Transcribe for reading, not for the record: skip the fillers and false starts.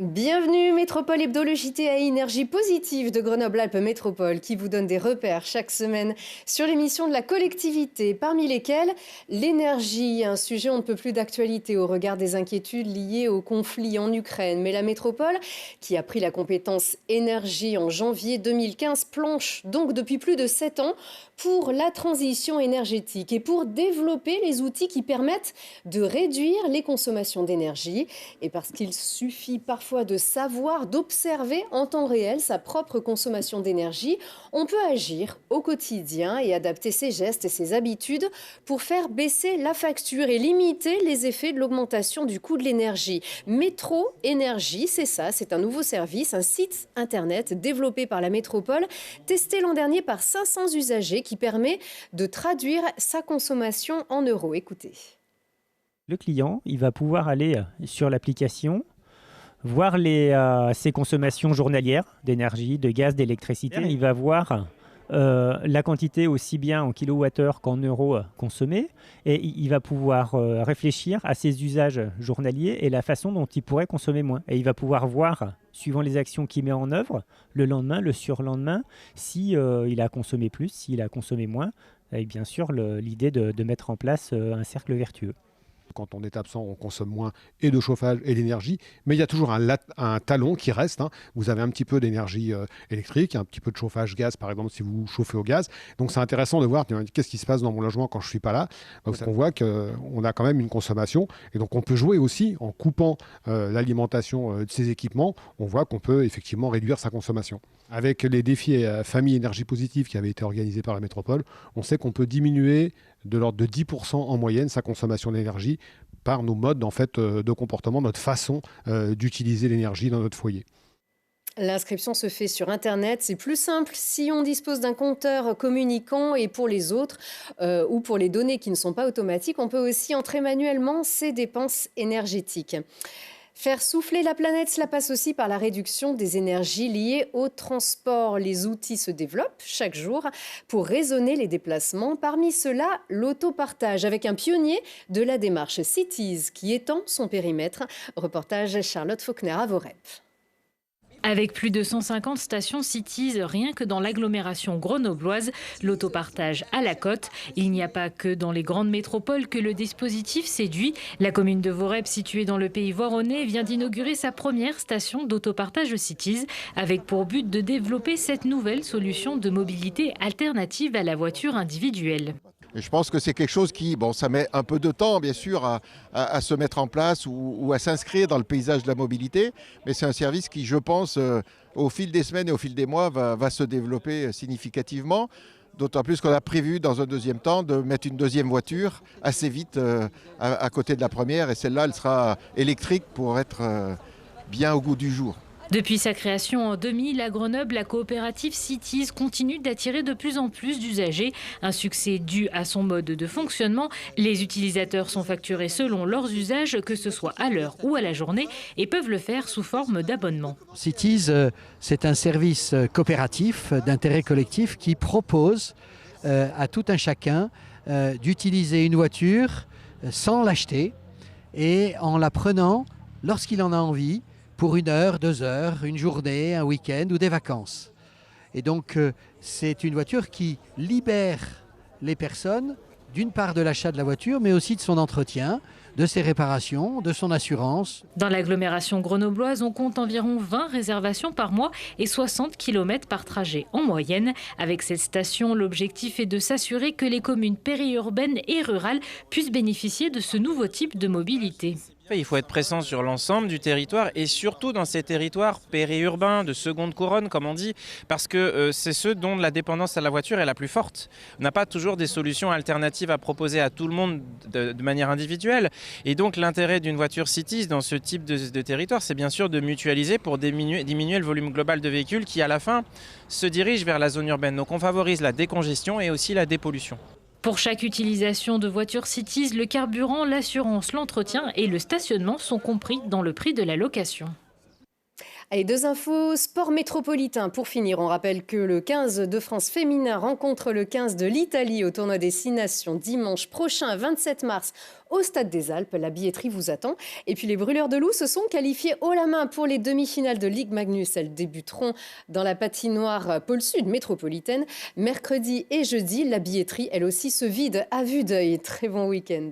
Bienvenue Métropole Hebdo, le JT à énergie positive de Grenoble-Alpes Métropole qui vous donne des repères chaque semaine sur l'émission de la collectivité, parmi lesquels l'énergie, un sujet on ne peut plus d'actualité au regard des inquiétudes liées au conflit en Ukraine. Mais la métropole, qui a pris la compétence énergie en janvier 2015, planche donc depuis plus de 7 ans pour la transition énergétique et pour développer les outils qui permettent de réduire les consommations d'énergie. Et parce qu'il suffit parfois de savoir, d'observer en temps réel sa propre consommation d'énergie, on peut agir au quotidien et adapter ses gestes et ses habitudes pour faire baisser la facture et limiter les effets de l'augmentation du coût de l'énergie. Métro Énergie, c'est ça, c'est un nouveau service, un site internet développé par la métropole, testé l'an dernier par 500 usagers qui permet de traduire sa consommation en euros. Écoutez. Le client, il va pouvoir aller sur l'application, voir ses consommations journalières d'énergie, de gaz, d'électricité. Il va voir la quantité aussi bien en kilowattheure qu'en euros consommés et il va pouvoir réfléchir à ses usages journaliers et la façon dont il pourrait consommer moins. Et il va pouvoir voir, suivant les actions qu'il met en œuvre, le lendemain, le surlendemain, si il a consommé plus, s'il a consommé moins, avec bien sûr l'idée de mettre en place un cercle vertueux. Quand on est absent, on consomme moins et de chauffage et d'énergie, mais il y a toujours un talon qui reste. Vous avez un petit peu d'énergie électrique, un petit peu de chauffage gaz, par exemple, si vous chauffez au gaz. Donc c'est intéressant de voir qu'est-ce qui se passe dans mon logement quand je ne suis pas là. Donc on voit qu'on a quand même une consommation. Et donc on peut jouer aussi en coupant l'alimentation de ces équipements. On voit qu'on peut effectivement réduire sa consommation. Avec les défis famille énergie positive qui avaient été organisés par la métropole, on sait qu'on peut diminuer de l'ordre de 10% en moyenne sa consommation d'énergie par nos modes de comportement, notre façon d'utiliser l'énergie dans notre foyer. L'inscription se fait sur Internet. C'est plus simple si on dispose d'un compteur communicant et pour les autres ou pour les données qui ne sont pas automatiques, on peut aussi entrer manuellement ses dépenses énergétiques. Faire souffler la planète, cela passe aussi par la réduction des énergies liées au transport. Les outils se développent chaque jour pour raisonner les déplacements. Parmi ceux-là, l'autopartage avec un pionnier de la démarche Cities qui étend son périmètre. Reportage Charlotte Faulkner à Vorep. Avec plus de 150 stations Cities, rien que dans l'agglomération grenobloise, l'autopartage à la cote. Il n'y a pas que dans les grandes métropoles que le dispositif séduit. La commune de Vorep, située dans le pays voironnais, vient d'inaugurer sa première station d'autopartage Cities, avec pour but de développer cette nouvelle solution de mobilité alternative à la voiture individuelle. Et je pense que c'est quelque chose qui, ça met un peu de temps bien sûr à se mettre en place ou à s'inscrire dans le paysage de la mobilité, mais c'est un service qui, je pense, au fil des semaines et au fil des mois, va se développer significativement. D'autant plus qu'on a prévu dans un deuxième temps de mettre une deuxième voiture assez vite à côté de la première, et celle-là, elle sera électrique pour être bien au goût du jour. Depuis sa création en 2000, à Grenoble, la coopérative Cities continue d'attirer de plus en plus d'usagers. Un succès dû à son mode de fonctionnement. Les utilisateurs sont facturés selon leurs usages, que ce soit à l'heure ou à la journée, et peuvent le faire sous forme d'abonnement. Cities, c'est un service coopératif d'intérêt collectif qui propose à tout un chacun d'utiliser une voiture sans l'acheter et en la prenant lorsqu'il en a envie, pour 1 heure, 2 heures, une journée, un week-end ou des vacances. Et donc c'est une voiture qui libère les personnes d'une part de l'achat de la voiture, mais aussi de son entretien, de ses réparations, de son assurance. Dans l'agglomération grenobloise, on compte environ 20 réservations par mois et 60 km par trajet en moyenne. Avec cette station, l'objectif est de s'assurer que les communes périurbaines et rurales puissent bénéficier de ce nouveau type de mobilité. Il faut être présent sur l'ensemble du territoire et surtout dans ces territoires périurbains, de seconde couronne comme on dit, parce que c'est ceux dont la dépendance à la voiture est la plus forte. On n'a pas toujours des solutions alternatives à proposer à tout le monde de manière individuelle. Et donc l'intérêt d'une voiture Cities dans ce type de territoire, c'est bien sûr de mutualiser pour diminuer le volume global de véhicules qui à la fin se dirigent vers la zone urbaine. Donc on favorise la décongestion et aussi la dépollution. Pour chaque utilisation de voiture Cities, le carburant, l'assurance, l'entretien et le stationnement sont compris dans le prix de la location. Allez, 2 infos sport métropolitain. Pour finir, on rappelle que le 15 de France féminin rencontre le 15 de l'Italie au tournoi des 6 nations dimanche prochain, 27 mars, au Stade des Alpes. La billetterie vous attend. Et puis les brûleurs de loups se sont qualifiés haut la main pour les demi-finales de Ligue Magnus. Elles débuteront dans la patinoire Pôle Sud métropolitaine mercredi et jeudi. La billetterie, elle aussi, se vide à vue d'œil. Très bon week-end.